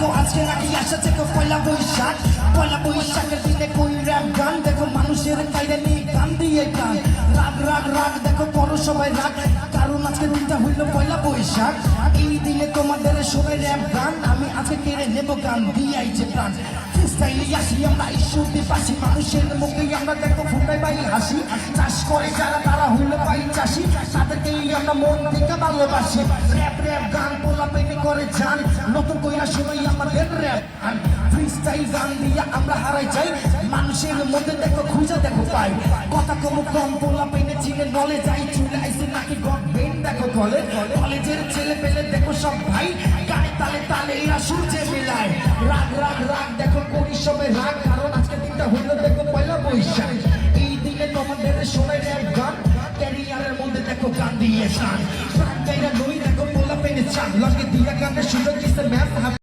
দেখো আজকে নাকি আসা থেকে পয়লা বৈশাখের দিনে কই র‍্যাপ গান দেখো মানুষের কাইরে নিয়ে গান দিয়ে গান রাগ রাগ রাগ দেখো পড়ো সবাই রাগ কারণ আজকে দিনটা হইল পয়লা বৈশাখ এই দিনে তোমাদের সবাই র‍্যাপ গান আমি আজকে কেড়ে নেব গান দিয়ে আইছে প্রাণ ফ্রিস্টাইলে আসি আমরা ঈশ্বরদের পাশে মানুষের মুখে আমরা দেখো ফুটাই পাই হাসি চাষ করে যারা তারা হইল পাই চাষি তাদেরকেই আমরা মন থেকে ভালোবাসি র‍্যাপ র‍্যাপ গান পোলা পেটে করে যান নতুন কইরা শুনাই আমাদের র‍্যাপ ফ্রিস্টাইল গান দিয়ে আমরা হারাই যাই মানুষের মধ্যে দেখো খুঁজে দেখো পাই কথা কম পোলা পেটে চিনে নলে যাই চলে আইসে নাকি গড বেন দেখো কলেজের ছেলে পেলে দেখো সব ভাই গানে তালে তালে এরা সূর্যে মিলায় রাগ রাগ রাগ দেখো করি সবে রাগ কারণ আজকে দিনটা হইল দেখো পয়লা বৈশাখ এই দিনে তোমাদের শোনাই র‍্যাপ গান ক্যারিয়ারের মধ্যে দেখো গান দিয়ে শান প্রাণ গাইরা নই দেখো পোলা পেটে চান লাগে দিয়া গানের সুযোগ দিছে ম্যাপ